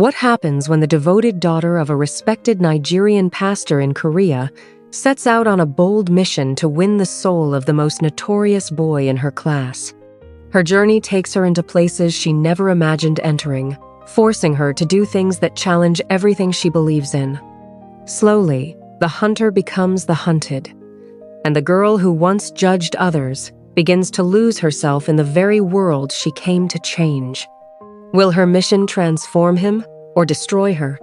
What happens when the devoted daughter of a respected Nigerian pastor in Korea sets out on a bold mission to win the soul of the most notorious boy in her class? Her journey takes her into places she never imagined entering, forcing her to do things that challenge everything she believes in. Slowly, the hunter becomes the hunted, and the girl who once judged others begins to lose herself in the very world she came to change. Will her mission transform him or destroy her?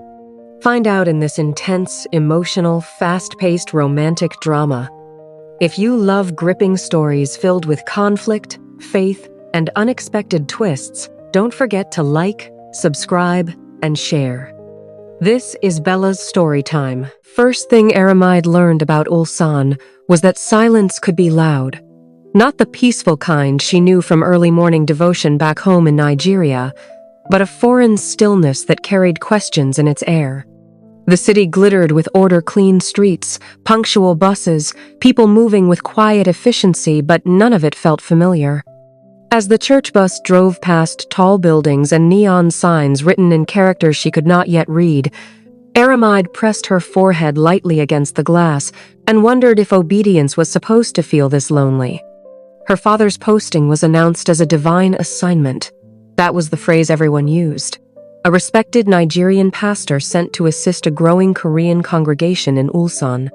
Find out in this intense, emotional, fast-paced romantic drama. If you love gripping stories filled with conflict, faith, and unexpected twists, don't forget to like, subscribe, and share. This is Bella's story time. First thing Aramide learned about Ulsan was that silence could be loud. Not the peaceful kind she knew from early morning devotion back home in Nigeria, but a foreign stillness that carried questions in its air. The city glittered with order-clean streets, punctual buses, people moving with quiet efficiency, but none of it felt familiar. As the church bus drove past tall buildings and neon signs written in characters she could not yet read, Aramide pressed her forehead lightly against the glass and wondered if obedience was supposed to feel this lonely. Her father's posting was announced as a divine assignment. That was the phrase everyone used. A respected Nigerian pastor sent to assist a growing Korean congregation in Ulsan.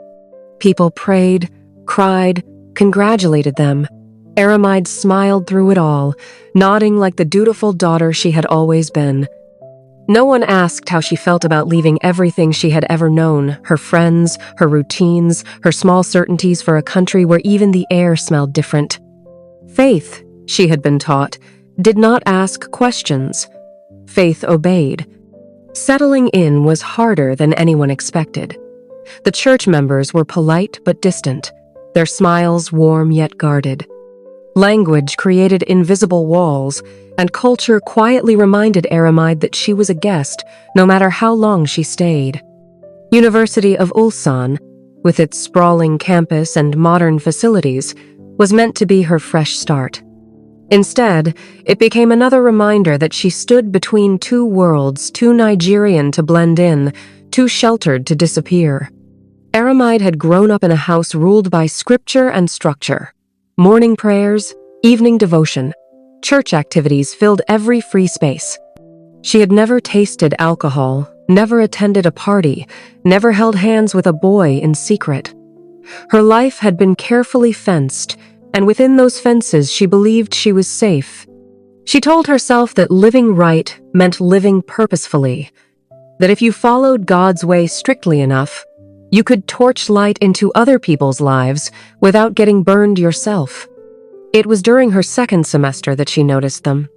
People prayed, cried, congratulated them. Aramide smiled through it all, nodding like the dutiful daughter she had always been. No one asked how she felt about leaving everything she had ever known, her friends, her routines, her small certainties for a country where even the air smelled different. Faith, she had been taught, did not ask questions. Faith obeyed. Settling in was harder than anyone expected. The church members were polite but distant, their smiles warm yet guarded. Language created invisible walls, and culture quietly reminded Aramide that she was a guest, no matter how long she stayed. University of Ulsan, with its sprawling campus and modern facilities, was meant to be her fresh start. Instead, it became another reminder that she stood between two worlds, too Nigerian to blend in, too sheltered to disappear. Aramide had grown up in a house ruled by scripture and structure. Morning prayers, evening devotion, church activities filled every free space. She had never tasted alcohol, never attended a party, never held hands with a boy in secret. Her life had been carefully fenced, and within those fences she believed she was safe. She told herself that living right meant living purposefully, that if you followed God's way strictly enough, you could torch light into other people's lives without getting burned yourself. It was during her second semester that she noticed them.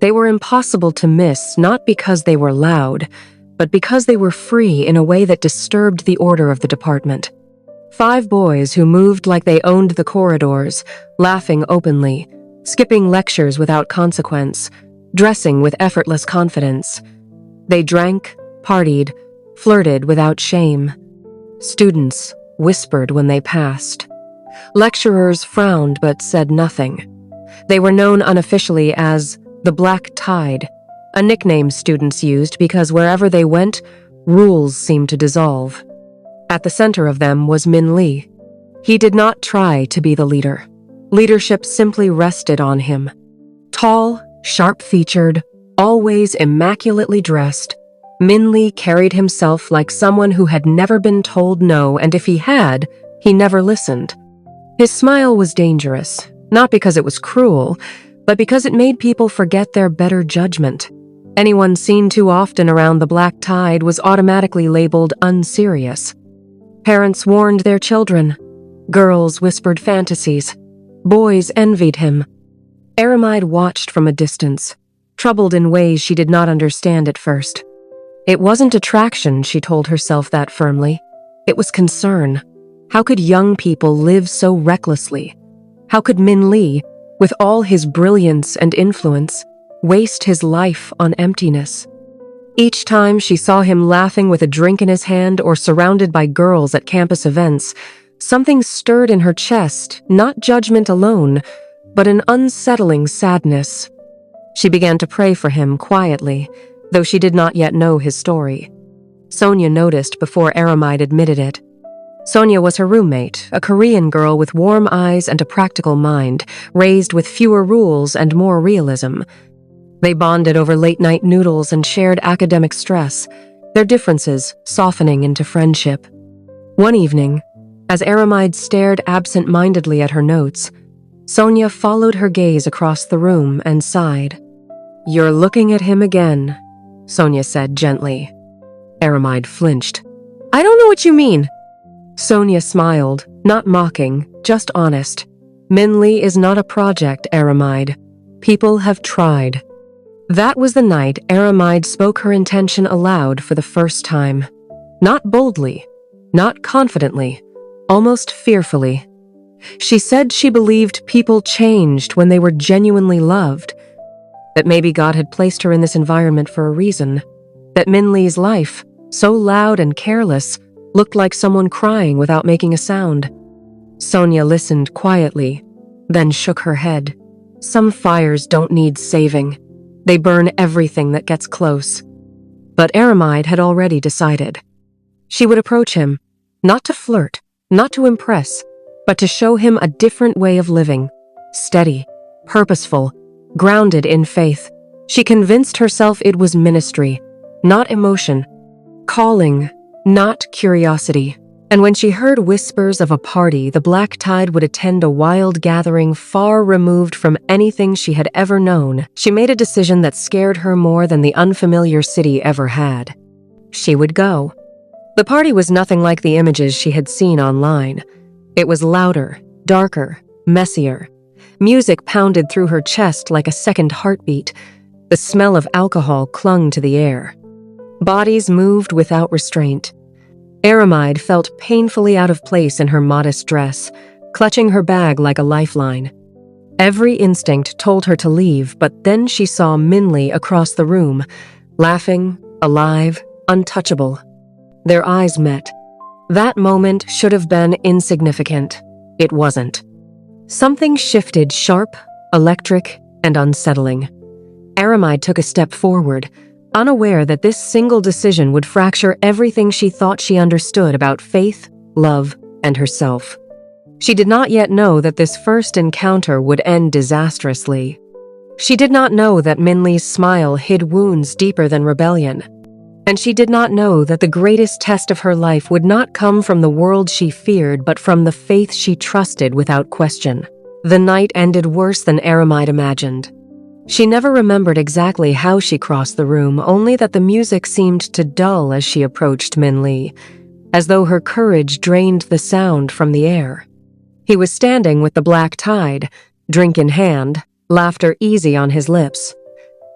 They were impossible to miss, not because they were loud, but because they were free in a way that disturbed the order of the department. 5 boys who moved like they owned the corridors, laughing openly, skipping lectures without consequence, dressing with effortless confidence. They drank, partied, flirted without shame. Students whispered when they passed. Lecturers frowned but said nothing. They were known unofficially as the Black Tide, a nickname students used because wherever they went, rules seemed to dissolve. At the center of them was Min Lee. He did not try to be the leader. Leadership simply rested on him. Tall, sharp-featured, always immaculately dressed, Min Lee carried himself like someone who had never been told no, and if he had, he never listened. His smile was dangerous, not because it was cruel, but because it made people forget their better judgment. Anyone seen too often around the Black Tide was automatically labeled unserious. Parents warned their children. Girls whispered fantasies. Boys envied him. Aramide watched from a distance, troubled in ways she did not understand at first. It wasn't attraction, she told herself that firmly. It was concern. How could young people live so recklessly? How could Min Lee, with all his brilliance and influence, waste his life on emptiness? Each time she saw him laughing with a drink in his hand or surrounded by girls at campus events, something stirred in her chest, not judgment alone, but an unsettling sadness. She began to pray for him quietly, though she did not yet know his story. Sonia noticed before Aramide admitted it. Sonia was her roommate, a Korean girl with warm eyes and a practical mind, raised with fewer rules and more realism. They bonded over late-night noodles and shared academic stress, their differences softening into friendship. One evening, as Aramide stared absent-mindedly at her notes, Sonia followed her gaze across the room and sighed. "You're looking at him again," Sonia said gently. Aramide flinched. "I don't know what you mean." Sonia smiled, not mocking, just honest. "Min-lee is not a project, Aramide. People have tried." That was the night Aramide spoke her intention aloud for the first time. Not boldly, not confidently, almost fearfully. She said she believed people changed when they were genuinely loved, that maybe God had placed her in this environment for a reason, that Min-lee's life, so loud and careless, looked like someone crying without making a sound. Sonia listened quietly, then shook her head. Some fires don't need saving. They burn everything that gets close. But Aramide had already decided. She would approach him, not to flirt, not to impress, but to show him a different way of living, steady, purposeful, grounded in faith. She convinced herself it was ministry, not emotion, calling, not curiosity. And when she heard whispers of a party the Black Tide would attend a wild gathering far removed from anything she had ever known, she made a decision that scared her more than the unfamiliar city ever had. She would go. The party was nothing like the images she had seen online. It was louder, darker, messier. Music pounded through her chest like a second heartbeat. The smell of alcohol clung to the air. Bodies moved without restraint. Aramide felt painfully out of place in her modest dress, clutching her bag like a lifeline. Every instinct told her to leave, but then she saw Min-lee across the room, laughing, alive, untouchable. Their eyes met. That moment should have been insignificant. It wasn't. Something shifted, sharp, electric, and unsettling. Aramide took a step forward, unaware that this single decision would fracture everything she thought she understood about faith, love, and herself. She did not yet know that this first encounter would end disastrously. She did not know that Min-lee's smile hid wounds deeper than rebellion. And she did not know that the greatest test of her life would not come from the world she feared, but from the faith she trusted without question. The night ended worse than Aramide imagined. She never remembered exactly how she crossed the room, only that the music seemed to dull as she approached Min-lee, as though her courage drained the sound from the air. He was standing with the Black Tide, drink in hand, laughter easy on his lips.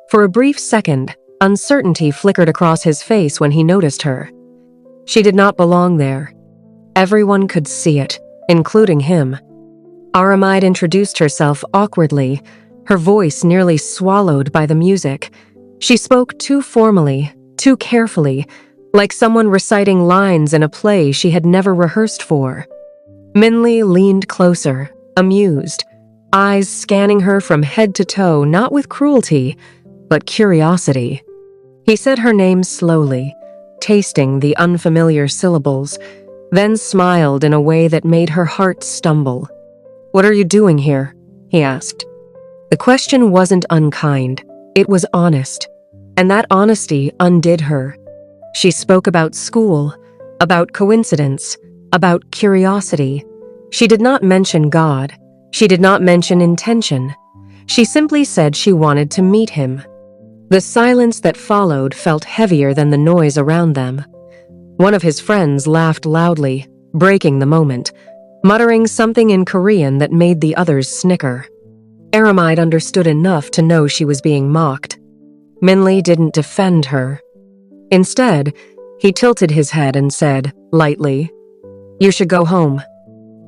For a brief second, uncertainty flickered across his face when he noticed her. She did not belong there. Everyone could see it, including him. Aramide introduced herself awkwardly, her voice nearly swallowed by the music. She spoke too formally, too carefully, like someone reciting lines in a play she had never rehearsed for. Min-lee leaned closer, amused, eyes scanning her from head to toe, not with cruelty, but curiosity. He said her name slowly, tasting the unfamiliar syllables, then smiled in a way that made her heart stumble. "What are you doing here?" he asked. The question wasn't unkind, it was honest, and that honesty undid her. She spoke about school, about coincidence, about curiosity. She did not mention God. She did not mention intention. She simply said she wanted to meet him. The silence that followed felt heavier than the noise around them. One of his friends laughed loudly, breaking the moment, muttering something in Korean that made the others snicker. Aramide understood enough to know she was being mocked. Min-lee didn't defend her. Instead, he tilted his head and said, lightly, "You should go home."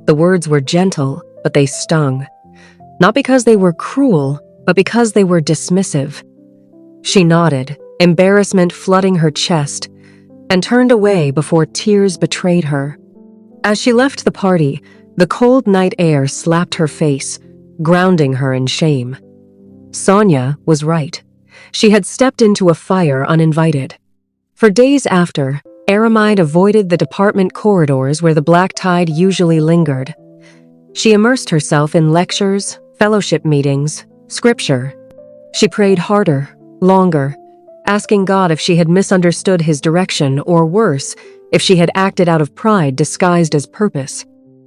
The words were gentle, but they stung. Not because they were cruel, but because they were dismissive. She nodded, embarrassment flooding her chest, and turned away before tears betrayed her. As she left the party, the cold night air slapped her face, grounding her in shame. Sonia was right. She had stepped into a fire uninvited. For days after, Aramide avoided the department corridors where the black tide usually lingered. She immersed herself in lectures, fellowship meetings, scripture. She prayed harder, longer, asking God if she had misunderstood his direction, or worse, if she had acted out of pride disguised as purpose.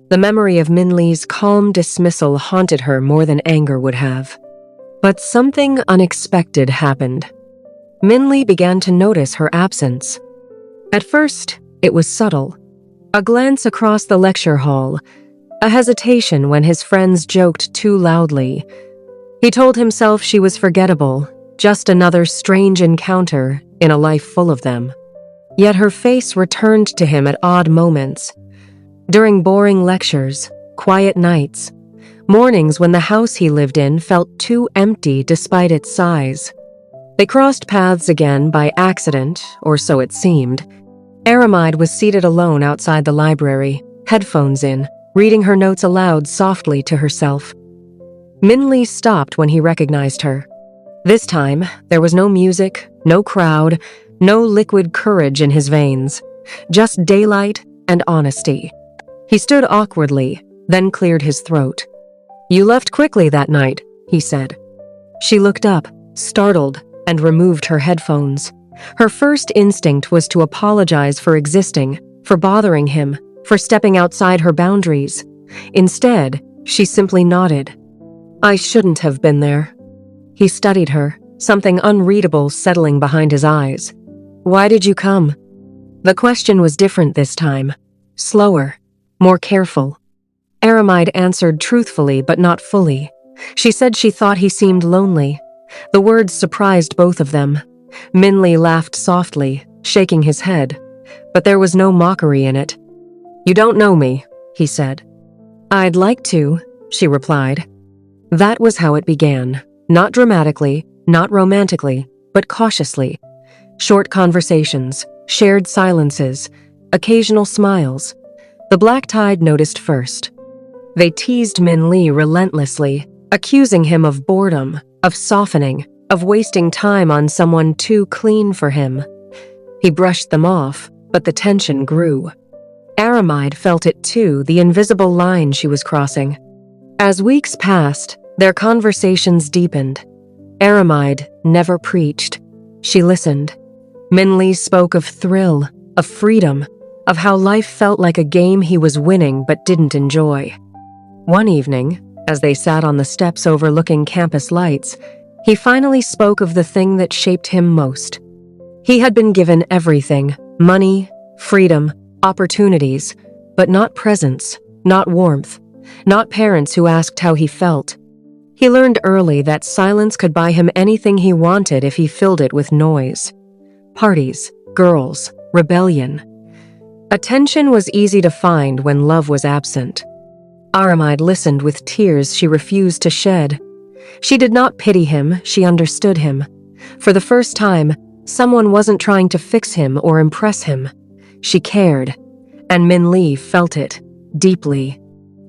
The memory of Minli's calm dismissal haunted her more than anger would have. But something unexpected happened. Minli began to notice her absence. At first, it was subtle. A glance across the lecture hall, a hesitation when his friends joked too loudly. He told himself she was forgettable, just another strange encounter in a life full of them. Yet her face returned to him at odd moments. During boring lectures, quiet nights, mornings when the house he lived in felt too empty despite its size. They crossed paths again by accident, or so it seemed. Aramide was seated alone outside the library, headphones in, reading her notes aloud softly to herself. Minli stopped when he recognized her. This time, there was no music, no crowd, no liquid courage in his veins, just daylight and honesty. He stood awkwardly, then cleared his throat. "You left quickly that night," he said. She looked up, startled, and removed her headphones. Her first instinct was to apologize for existing, for bothering him, for stepping outside her boundaries. Instead, she simply nodded. "I shouldn't have been there." He studied her, something unreadable settling behind his eyes. "Why did you come?" The question was different this time. Slower, more careful. Aramide answered truthfully but not fully. She said she thought he seemed lonely. The words surprised both of them. Minli laughed softly, shaking his head, but there was no mockery in it. "You don't know me," he said. "I'd like to," she replied. That was how it began. Not dramatically, not romantically, but cautiously. Short conversations, shared silences, occasional smiles. The black tide noticed first. They teased Minli relentlessly, accusing him of boredom, of softening, of wasting time on someone too clean for him. He brushed them off, but the tension grew. Aramide felt it too, the invisible line she was crossing. As weeks passed, their conversations deepened. Aramide never preached. She listened. Minli spoke of thrill, of freedom, of how life felt like a game he was winning but didn't enjoy. One evening, as they sat on the steps overlooking campus lights, he finally spoke of the thing that shaped him most. He had been given everything: money, freedom, opportunities, but not presence, not warmth, not parents who asked how he felt. He learned early that silence could buy him anything he wanted if he filled it with noise. Parties, girls, rebellion. Attention was easy to find when love was absent. Aramide listened with tears she refused to shed. She did not pity him, she understood him. For the first time, someone wasn't trying to fix him or impress him. She cared, and Minli felt it, deeply.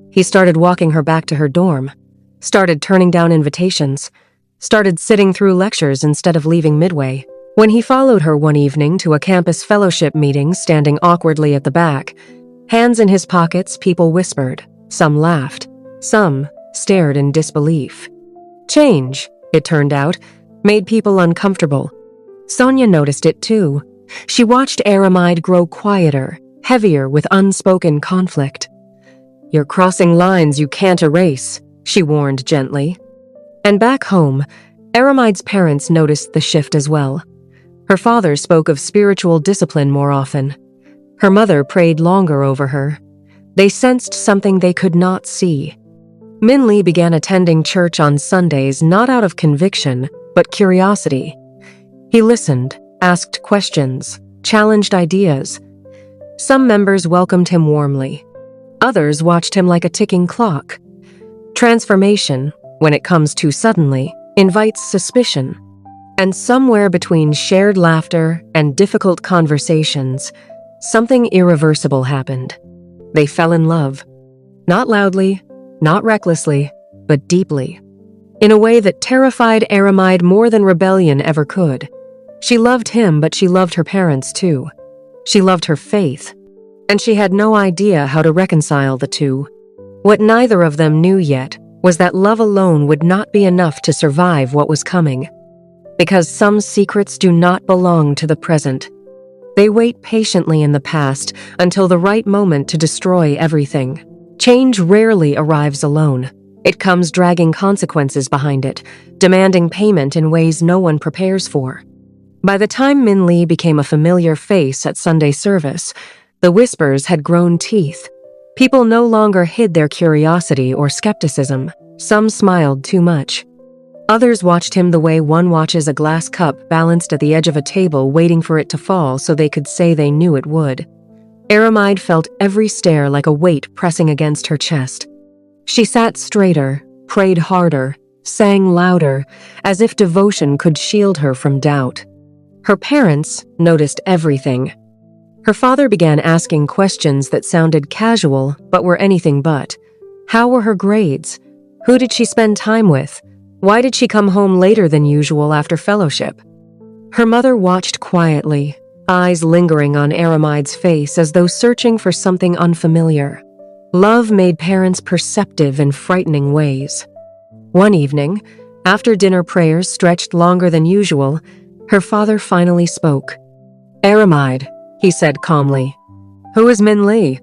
He started walking her back to her dorm, started turning down invitations, started sitting through lectures instead of leaving midway. When he followed her one evening to a campus fellowship meeting standing awkwardly at the back, hands in his pockets, people whispered. Some laughed. Some stared in disbelief. Change, it turned out, made people uncomfortable. Sonia noticed it too. She watched Aramide grow quieter, heavier with unspoken conflict. "You're crossing lines you can't erase," she warned gently. And back home, Aramide's parents noticed the shift as well. Her father spoke of spiritual discipline more often. Her mother prayed longer over her. They sensed something they could not see. Minli began attending church on Sundays not out of conviction, but curiosity. He listened, asked questions, challenged ideas. Some members welcomed him warmly. Others watched him like a ticking clock. Transformation, when it comes too suddenly, invites suspicion. And somewhere between shared laughter and difficult conversations, something irreversible happened. They fell in love. Not loudly, not recklessly, but deeply. in a way that terrified Aramide more than rebellion ever could. She loved him, but she loved her parents too. She loved her faith, and she had no idea how to reconcile the two. What neither of them knew yet was that love alone would not be enough to survive what was coming. Because some secrets do not belong to the present. They wait patiently in the past until the right moment to destroy everything. Change rarely arrives alone. It comes dragging consequences behind it, demanding payment in ways no one prepares for. By the time Min Lee became a familiar face at Sunday service, the whispers had grown teeth. People no longer hid their curiosity or skepticism. Some smiled too much. Others watched him the way one watches a glass cup balanced at the edge of a table waiting for it to fall so they could say they knew it would. Aramide felt every stare like a weight pressing against her chest. She sat straighter, prayed harder, sang louder, as if devotion could shield her from doubt. Her parents noticed everything. Her father began asking questions that sounded casual but were anything but. How were her grades? Who did she spend time with? Why did she come home later than usual after fellowship? Her mother watched quietly, eyes lingering on Aramide's face as though searching for something unfamiliar. Love made parents perceptive in frightening ways. One evening, after dinner prayers stretched longer than usual, her father finally spoke. "Aramide," he said calmly. "Who is Min Lee?"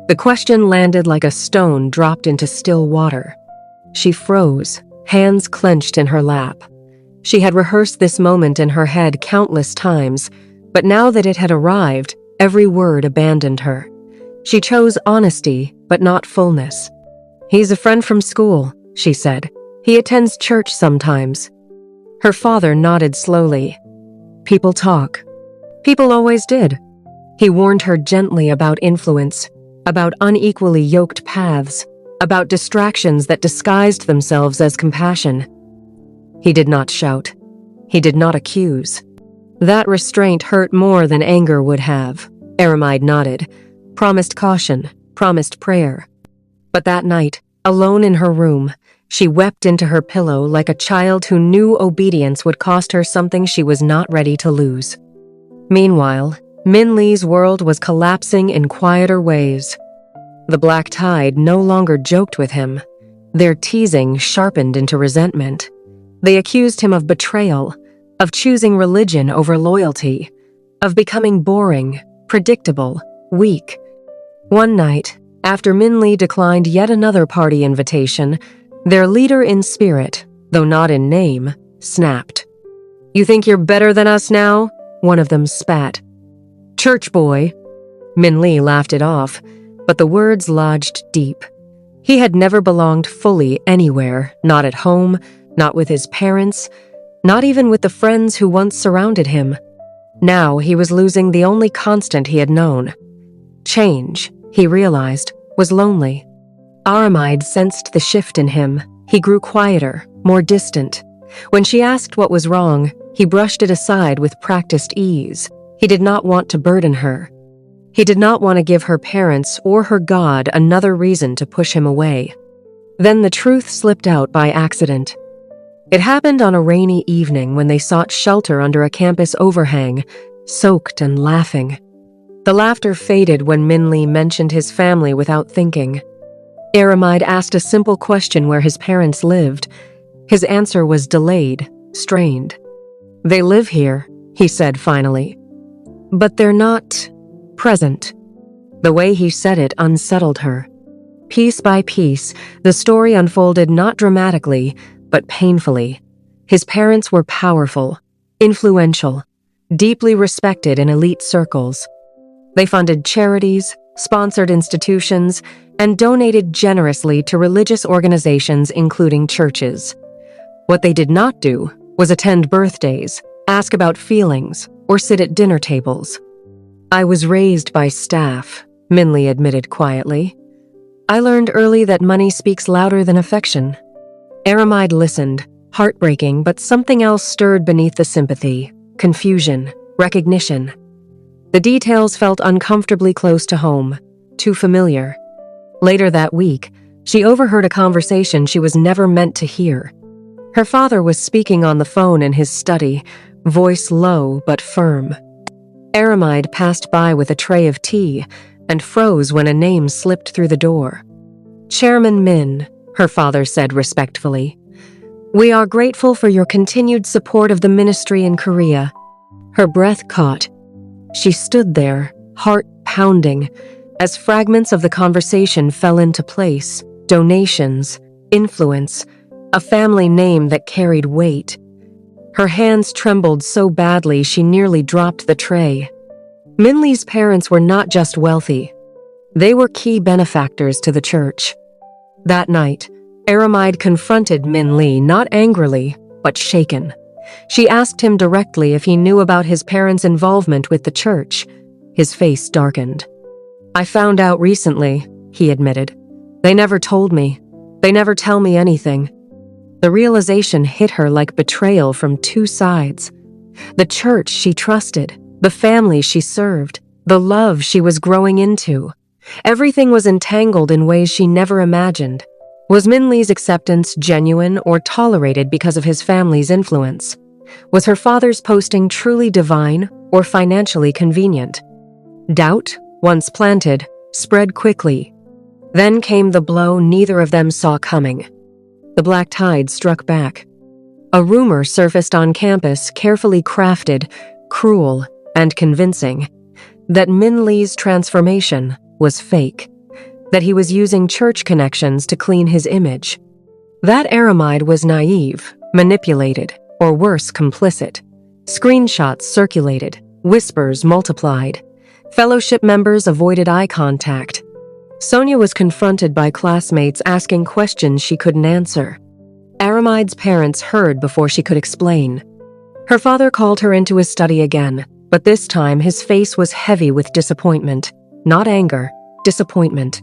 The question landed like a stone dropped into still water. She froze, hands clenched in her lap. She had rehearsed this moment in her head countless times, but now that it had arrived, every word abandoned her. She chose honesty, but not fullness. "He's a friend from school," she said. "He attends church sometimes." Her father nodded slowly. "People talk." People always did. He warned her gently about influence, about unequally yoked paths, about distractions that disguised themselves as compassion. He did not shout. He did not accuse. That restraint hurt more than anger would have. Aramide nodded, promised caution, promised prayer. But that night, alone in her room, she wept into her pillow like a child who knew obedience would cost her something she was not ready to lose. Meanwhile, Min Lee's world was collapsing in quieter ways. The black tide no longer joked with him. Their teasing sharpened into resentment. They accused him of betrayal, of choosing religion over loyalty, of becoming boring, predictable, weak. One night, after Min Lee declined yet another party invitation, their leader in spirit, though not in name, snapped. "You think you're better than us now?" one of them spat. "Church boy." Min Lee laughed it off, but the words lodged deep. He had never belonged fully anywhere, not at home, not with his parents, not even with the friends who once surrounded him. Now he was losing the only constant he had known. Change, he realized, was lonely. Aramide sensed the shift in him. He grew quieter, more distant. When she asked what was wrong, he brushed it aside with practiced ease. He did not want to burden her. He did not want to give her parents or her God another reason to push him away. Then the truth slipped out by accident. It happened on a rainy evening when they sought shelter under a campus overhang, soaked and laughing. The laughter faded when Min Lee mentioned his family without thinking. Aramide asked a simple question where his parents lived. His answer was delayed, strained. "They live here," he said finally. "But they're not present." The way he said it unsettled her. Piece by piece, the story unfolded not dramatically, but painfully. His parents were powerful, influential, deeply respected in elite circles. They funded charities, sponsored institutions, and donated generously to religious organizations, including churches. What they did not do was attend birthdays, ask about feelings, or sit at dinner tables. "I was raised by staff," Min Lee admitted quietly. "I learned early that money speaks louder than affection." Aramide listened, heartbreaking, but something else stirred beneath the sympathy. Confusion, recognition. The details felt uncomfortably close to home, too familiar. Later that week, she overheard a conversation she was never meant to hear. Her father was speaking on the phone in his study, voice low but firm. Aramide passed by with a tray of tea and froze when a name slipped through the door. "Chairman Min," her father said respectfully. "We are grateful for your continued support of the ministry in Korea." Her breath caught. She stood there, heart pounding, as fragments of the conversation fell into place: donations, influence, a family name that carried weight. Her hands trembled so badly she nearly dropped the tray. Minli's parents were not just wealthy. They were key benefactors to the church. That night, Aramide confronted Min Lee, not angrily, but shaken. She asked him directly if he knew about his parents' involvement with the church. His face darkened. "I found out recently," he admitted. "They never told me. They never tell me anything." The realization hit her like betrayal from two sides. The church she trusted, the family she served, the love she was growing into. Everything was entangled in ways she never imagined. Was Min Lee's acceptance genuine or tolerated because of his family's influence? Was her father's posting truly divine or financially convenient? Doubt, once planted, spread quickly. Then came the blow neither of them saw coming. The black tide struck back. A rumor surfaced on campus, carefully crafted, cruel, and convincing, that Min Lee's transformation was fake, that he was using church connections to clean his image. That Aramide was naive, manipulated, or worse, complicit. Screenshots circulated, whispers multiplied. Fellowship members avoided eye contact. Sonia was confronted by classmates asking questions she couldn't answer. Aramide's parents heard before she could explain. Her father called her into his study again, but this time his face was heavy with disappointment. Not anger, disappointment.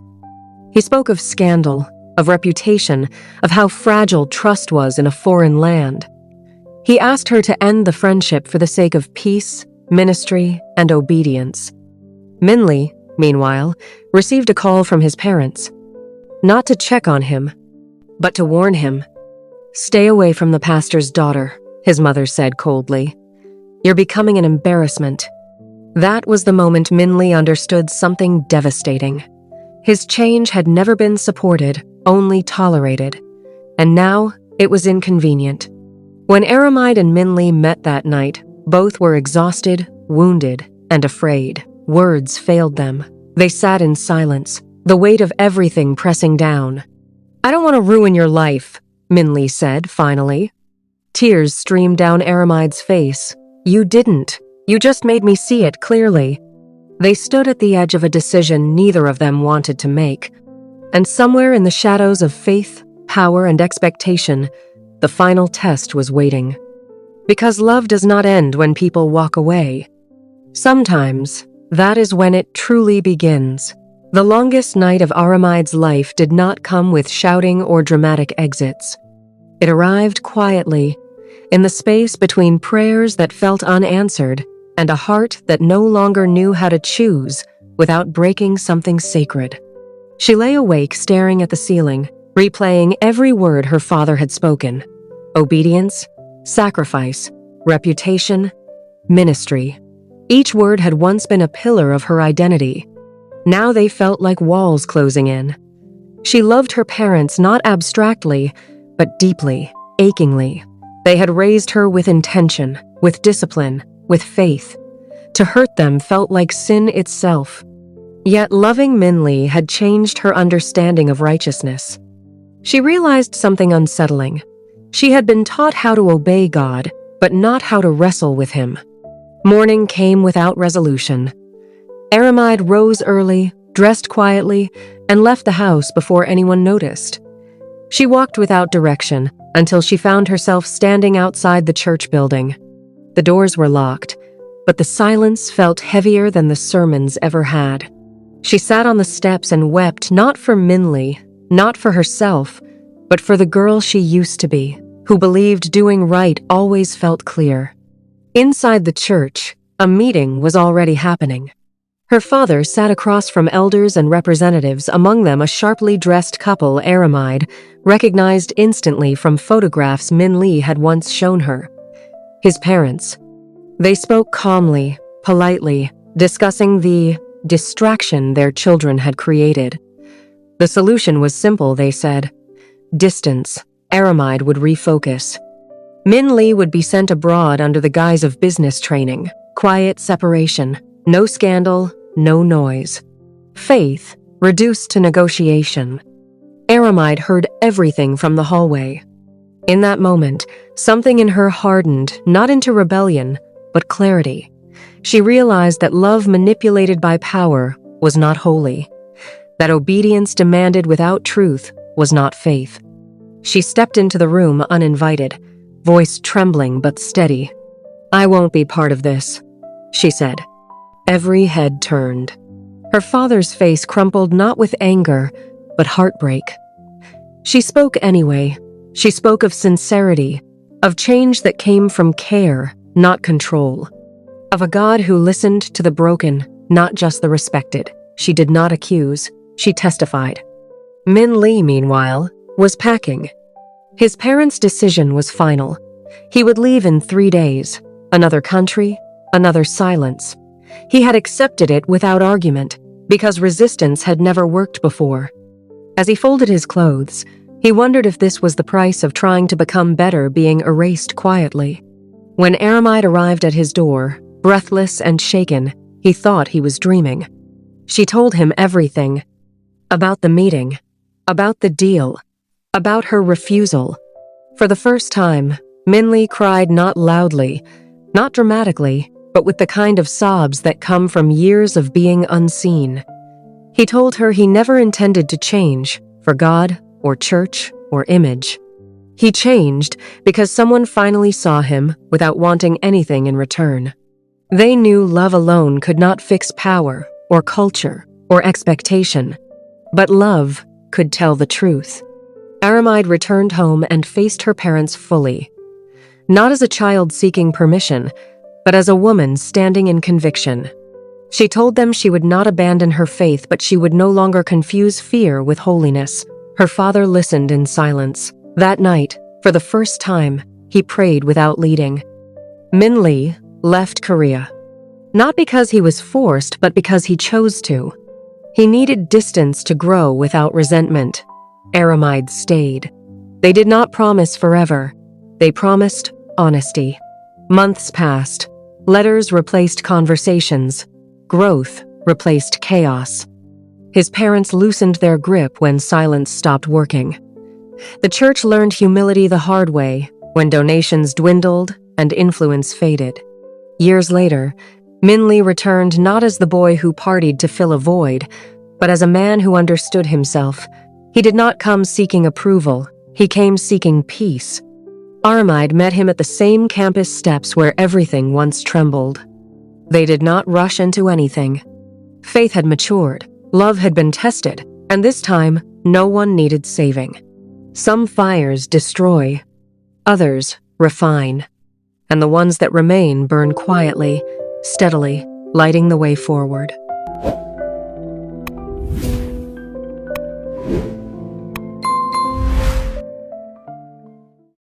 He spoke of scandal, of reputation, of how fragile trust was in a foreign land. He asked her to end the friendship for the sake of peace, ministry, and obedience. Min Lee, meanwhile, received a call from his parents. Not to check on him, but to warn him. "Stay away from the pastor's daughter," his mother said coldly. "You're becoming an embarrassment." That was the moment Min Lee understood something devastating. His change had never been supported, only tolerated. And now, it was inconvenient. When Aramide and Min Lee met that night, both were exhausted, wounded, and afraid. Words failed them. They sat in silence, the weight of everything pressing down. "I don't want to ruin your life," Min Lee said, finally. Tears streamed down Aramide's face. "You didn't. You just made me see it clearly." They stood at the edge of a decision neither of them wanted to make. And somewhere in the shadows of faith, power, and expectation, the final test was waiting. Because love does not end when people walk away. Sometimes, that is when it truly begins. The longest night of Aramide's life did not come with shouting or dramatic exits. It arrived quietly, in the space between prayers that felt unanswered and a heart that no longer knew how to choose without breaking something sacred. She lay awake staring at the ceiling, replaying every word her father had spoken. Obedience, sacrifice, reputation, ministry. Each word had once been a pillar of her identity. Now they felt like walls closing in. She loved her parents not abstractly, but deeply, achingly. They had raised her with intention, with discipline, with faith. To hurt them felt like sin itself. Yet loving Min Lee had changed her understanding of righteousness. She realized something unsettling. She had been taught how to obey God, but not how to wrestle with him. Morning came without resolution. Aramide rose early, dressed quietly, and left the house before anyone noticed. She walked without direction until she found herself standing outside the church building. The doors were locked, but the silence felt heavier than the sermons ever had. She sat on the steps and wept, not for Min Lee, not for herself, but for the girl she used to be, who believed doing right always felt clear. Inside the church, a meeting was already happening. Her father sat across from elders and representatives, among them a sharply dressed couple, Aramide, recognized instantly from photographs Min Lee had once shown her. His parents. They spoke calmly, politely, discussing the distraction their children had created. The solution was simple, they said. Distance. Aramide would refocus. Min Lee would be sent abroad under the guise of business training. Quiet separation. No scandal, no noise. Faith, reduced to negotiation. Aramide heard everything from the hallway. In that moment, something in her hardened, not into rebellion, but clarity. She realized that love manipulated by power was not holy, that obedience demanded without truth was not faith. She stepped into the room uninvited, voice trembling but steady. "I won't be part of this," she said. Every head turned. Her father's face crumpled not with anger, but heartbreak. She spoke anyway. She spoke of sincerity, of change that came from care, not control. Of a God who listened to the broken, not just the respected. She did not accuse, she testified. Min Lee, meanwhile, was packing. His parents' decision was final. He would leave in 3 days. Another country, another silence. He had accepted it without argument, because resistance had never worked before. As he folded his clothes, he wondered if this was the price of trying to become better, being erased quietly. When Aramide arrived at his door, breathless and shaken, he thought he was dreaming. She told him everything. About the meeting, about the deal, about her refusal. For the first time, Min Lee cried not loudly, not dramatically, but with the kind of sobs that come from years of being unseen. He told her he never intended to change, for God, or church, or image. He changed because someone finally saw him without wanting anything in return. They knew love alone could not fix power, or culture, or expectation. But love could tell the truth. Aramide returned home and faced her parents fully. Not as a child seeking permission, but as a woman standing in conviction. She told them she would not abandon her faith, but she would no longer confuse fear with holiness. Her father listened in silence. That night, for the first time, he prayed without leading. Min Lee left Korea. Not because he was forced, but because he chose to. He needed distance to grow without resentment. Aramide stayed. They did not promise forever. They promised honesty. Months passed. Letters replaced conversations. Growth replaced chaos. His parents loosened their grip when silence stopped working. The church learned humility the hard way, when donations dwindled and influence faded. Years later, Min Lee returned not as the boy who partied to fill a void, but as a man who understood himself. He did not come seeking approval, he came seeking peace. Aramide met him at the same campus steps where everything once trembled. They did not rush into anything. Faith had matured, love had been tested, and this time, no one needed saving. Some fires destroy, others refine, and the ones that remain burn quietly, steadily, lighting the way forward.